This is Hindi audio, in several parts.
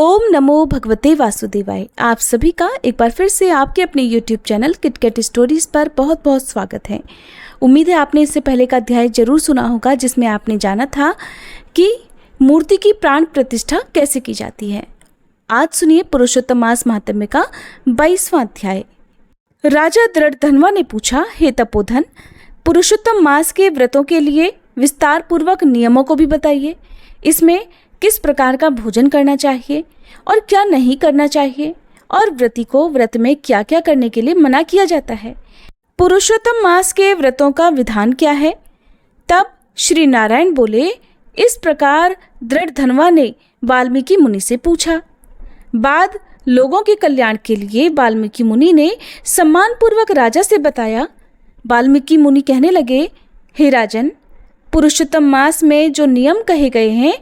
ओम नमो भगवते वासुदेवाय। आप सभी का एक बार फिर से आपके अपने YouTube चैनल किटकैट स्टोरीज पर बहुत बहुत स्वागत है। उम्मीद है आपने इससे पहले का अध्याय जरूर सुना होगा, जिसमें आपने जाना था कि मूर्ति की प्राण प्रतिष्ठा कैसे की जाती है। आज सुनिए पुरुषोत्तम मास महात्म्य का 22वां अध्याय। राजा दृढ़धनवा ने पूछा, हे तपोधन, पुरुषोत्तम मास के व्रतों के लिए विस्तार पूर्वक नियमों को भी बताइए। इसमें किस प्रकार का भोजन करना चाहिए और क्या नहीं करना चाहिए, और व्रती को व्रत में क्या क्या करने के लिए मना किया जाता है। पुरुषोत्तम मास के व्रतों का विधान क्या है। तब श्री नारायण बोले, इस प्रकार दृढ़धनवा ने वाल्मीकि मुनि से पूछा। बाद लोगों के कल्याण के लिए वाल्मीकि मुनि ने सम्मानपूर्वक राजा से बताया। वाल्मीकि मुनि कहने लगे, हे राजन, पुरुषोत्तम मास में जो नियम कहे गए हैं,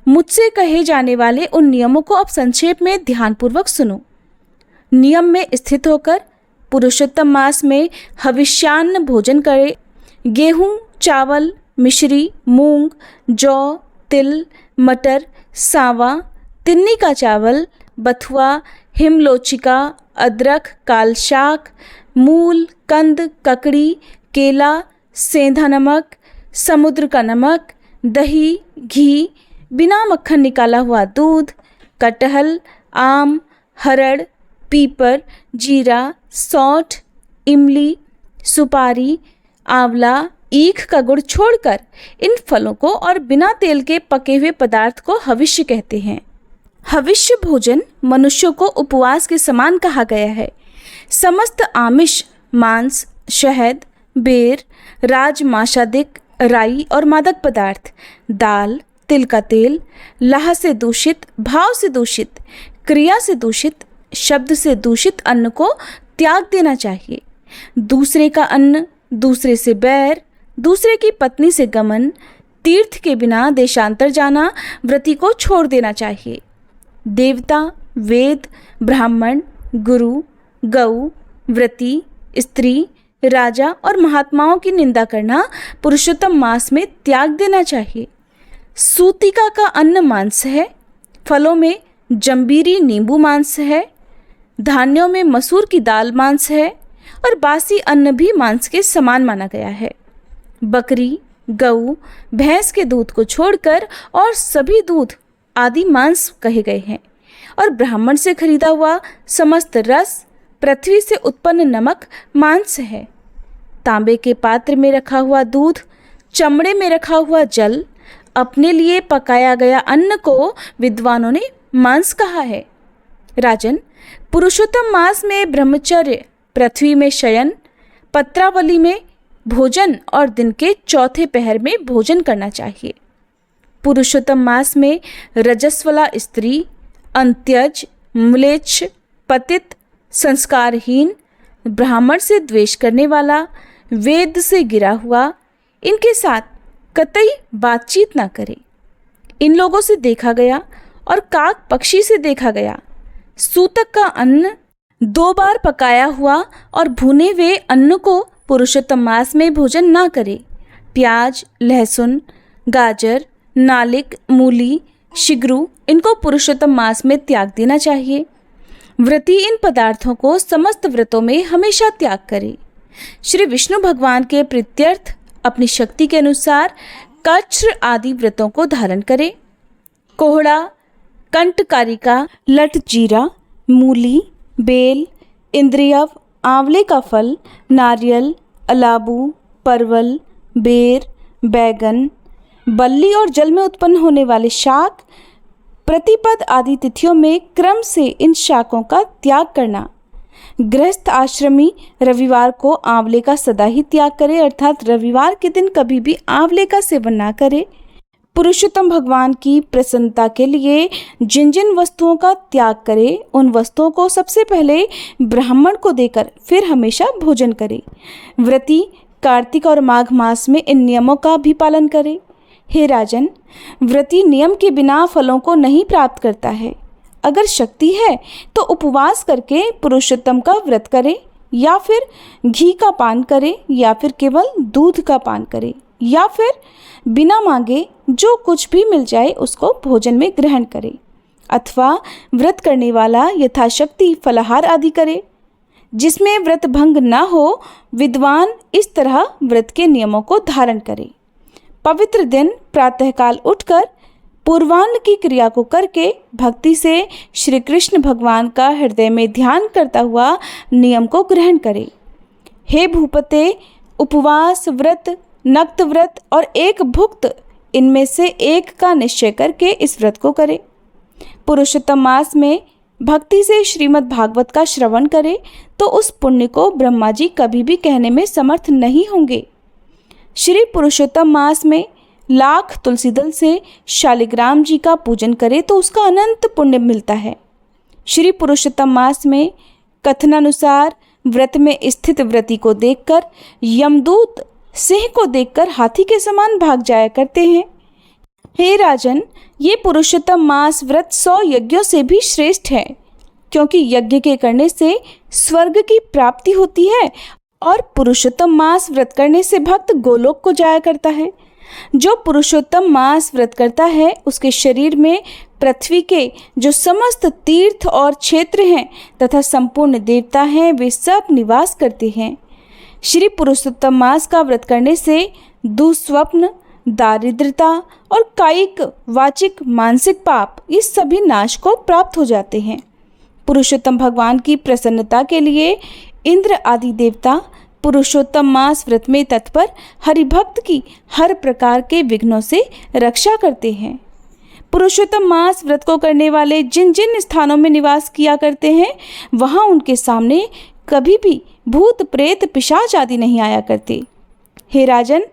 मुझसे कहे जाने वाले उन नियमों को अब संक्षेप में ध्यानपूर्वक सुनो। नियम में स्थित होकर पुरुषोत्तम मास में हविष्यान्न भोजन करे। गेहूं, चावल, मिश्री, मूंग, जौ, तिल, मटर, सांवा, तिन्नी का चावल, बथुआ, हिमलोचिका, अदरक, कालशाक, मूल, कंद, ककड़ी, केला, सेंधा नमक, समुद्र का नमक, दही, घी, बिना मक्खन निकाला हुआ दूध, कटहल, आम, हरड़, पीपर, जीरा, सौंठ, इमली, सुपारी, आंवला, ईख का गुड़ छोड़कर इन फलों को और बिना तेल के पके हुए पदार्थ को हविष्य कहते हैं। हविष्य भोजन मनुष्यों को उपवास के समान कहा गया है। समस्त आमिष, मांस, शहद, बेर, राजमाशादिक, राई और मादक पदार्थ, दाल, तिल का तेल, लाह से दूषित, भाव से दूषित, क्रिया से दूषित, शब्द से दूषित अन्न को त्याग देना चाहिए। दूसरे का अन्न, दूसरे से बैर, दूसरे की पत्नी से गमन, तीर्थ के बिना देशांतर जाना व्रती को छोड़ देना चाहिए। देवता, वेद, ब्राह्मण, गुरु, गऊ, व्रती, स्त्री, राजा और महात्माओं की निंदा करना पुरुषोत्तम मास में त्याग देना चाहिए। सूतिका का अन्न मांस है। फलों में जंबीरी नींबू मांस है। धान्यों में मसूर की दाल मांस है और बासी अन्न भी मांस के समान माना गया है। बकरी, गऊ, भैंस के दूध को छोड़कर और सभी दूध आदि मांस कहे गए हैं। और ब्राह्मण से खरीदा हुआ समस्त रस, पृथ्वी से उत्पन्न नमक मांस है। तांबे के पात्र में रखा हुआ दूध, चमड़े में रखा हुआ जल, अपने लिए पकाया गया अन्न को विद्वानों ने मांस कहा है। राजन, पुरुषोत्तम मास में ब्रह्मचर्य, पृथ्वी में शयन, पत्रावली में भोजन और दिन के चौथे पहर में भोजन करना चाहिए। पुरुषोत्तम मास में रजस्वला स्त्री, अंत्यज, म्लेच्छ, पतित, संस्कारहीन, ब्राह्मण से द्वेष करने वाला, वेद से गिरा हुआ, इनके साथ कतई बातचीत ना करे। इन लोगों से देखा गया और काक पक्षी से देखा गया। सूतक का अन्न 2 बार पकाया हुआ और भुने हुए अन्न को पुरुषोत्तम मास में भोजन ना करे। प्याज, लहसुन, गाजर, नालिक, मूली, शिगरू, इनको पुरुषोत्तम मास में त्याग देना चाहिए। व्रती इन पदार्थों को समस्त व्रतों में हमेशा त्याग करे। श्री विष्णु भगवान के प्रीत्यर्थ अपनी शक्ति के अनुसार कच्छ आदि व्रतों को धारण करे। कोहड़ा, कंटकारिका, लटजीरा, मूली, बेल, इंद्रियव, आंवले का फल, नारियल, अलाबू, परवल, बेर, बैगन, बल्ली और जल में उत्पन्न होने वाले शाक, प्रतिपद आदि तिथियों में क्रम से इन शाकों का त्याग करना। गृहस्थ आश्रमी रविवार को आंवले का सदा ही त्याग करे, अर्थात रविवार के दिन कभी भी आंवले का सेवन ना करे। पुरुषोत्तम भगवान की प्रसन्नता के लिए जिन जिन वस्तुओं का त्याग करे, उन वस्तुओं को सबसे पहले ब्राह्मण को देकर फिर हमेशा भोजन करे। व्रती कार्तिक और माघ मास में इन नियमों का भी पालन करे। हे राजन, व्रती नियम के बिना फलों को नहीं प्राप्त करता है। अगर शक्ति है तो उपवास करके पुरुषोत्तम का व्रत करे, या फिर घी का पान करे, या फिर केवल दूध का पान करे, या फिर बिना मांगे जो कुछ भी मिल जाए उसको भोजन में ग्रहण करे। अथवा व्रत करने वाला यथाशक्ति फलाहार आदि करे। जिसमें व्रत भंग न हो, विद्वान इस तरह व्रत के नियमों को धारण करे। पवित्र दिन प्रातःकाल उठकर पूर्वान्न की क्रिया को करके भक्ति से श्री कृष्ण भगवान का हृदय में ध्यान करता हुआ नियम को ग्रहण करे। हे भूपते, उपवास व्रत, नक्त व्रत और एक भुक्त, इनमें से एक का निश्चय करके इस व्रत को करे। पुरुषोत्तम मास में भक्ति से श्रीमद् भागवत का श्रवण करे तो उस पुण्य को ब्रह्मा जी कभी भी कहने में समर्थ नहीं होंगे। श्री पुरुषोत्तम मास में लाख तुलसी दल से शालिग्राम जी का पूजन करे तो उसका अनंत पुण्य मिलता है। श्री पुरुषोत्तम मास में कथनानुसार व्रत में स्थित व्रती को देखकर यमदूत सिंह को देखकर हाथी के समान भाग जाया करते हैं। हे राजन, ये पुरुषोत्तम मास व्रत 100 यज्ञों से भी श्रेष्ठ है, क्योंकि यज्ञ के करने से स्वर्ग की प्राप्ति होती है और पुरुषोत्तम मास व्रत करने से भक्त गोलोक को जाया करता है। जो पुरुषोत्तम मास व्रत करता है उसके शरीर में पृथ्वी के जो समस्त तीर्थ और क्षेत्र हैं तथा संपूर्ण देवता हैं, वे सब निवास करते हैं। श्री पुरुषोत्तम मास का व्रत करने से दुस्वप्न, दारिद्रता और कायिक, वाचिक, मानसिक पाप ये सभी नाश को प्राप्त हो जाते हैं। पुरुषोत्तम भगवान की प्रसन्नता के लिए इंद्र आदि देवता पुरुषोत्तम मास व्रत में तत्पर हरिभक्त की हर प्रकार के विघ्नों से रक्षा करते हैं। पुरुषोत्तम मास व्रत को करने वाले जिन जिन स्थानों में निवास किया करते हैं, वहाँ उनके सामने कभी भी भूत प्रेत पिशाच आदि नहीं आया करते। हे राजन,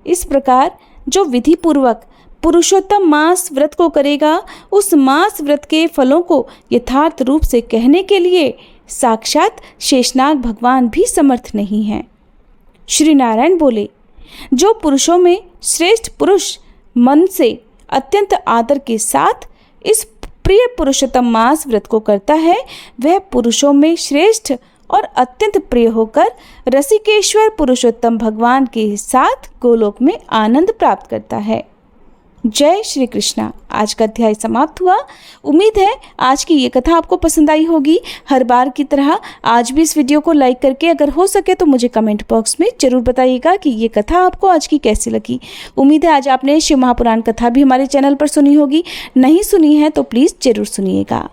इस प्रकार जो विधि पूर्वक पुरुषोत्तम मास व्रत को करेगा, उस मास व्रत के फलों को यथार्थ रूप से कहने के लिए साक्षात शेषनाग भगवान भी समर्थ नहीं हैं। श्री नारायण बोले, जो पुरुषों में श्रेष्ठ पुरुष मन से अत्यंत आदर के साथ इस प्रिय पुरुषोत्तम मास व्रत को करता है, वह पुरुषों में श्रेष्ठ और अत्यंत प्रिय होकर रसिकेश्वर पुरुषोत्तम भगवान के साथ गोलोक में आनंद प्राप्त करता है। जय श्री कृष्णा। आज का अध्याय समाप्त हुआ। उम्मीद है आज की ये कथा आपको पसंद आई होगी। हर बार की तरह आज भी इस वीडियो को लाइक करके अगर हो सके तो मुझे कमेंट बॉक्स में ज़रूर बताइएगा कि ये कथा आपको आज की कैसी लगी। उम्मीद है आज आपने शिव महापुराण कथा भी हमारे चैनल पर सुनी होगी। नहीं सुनी है तो प्लीज़ ज़रूर सुनिएगा।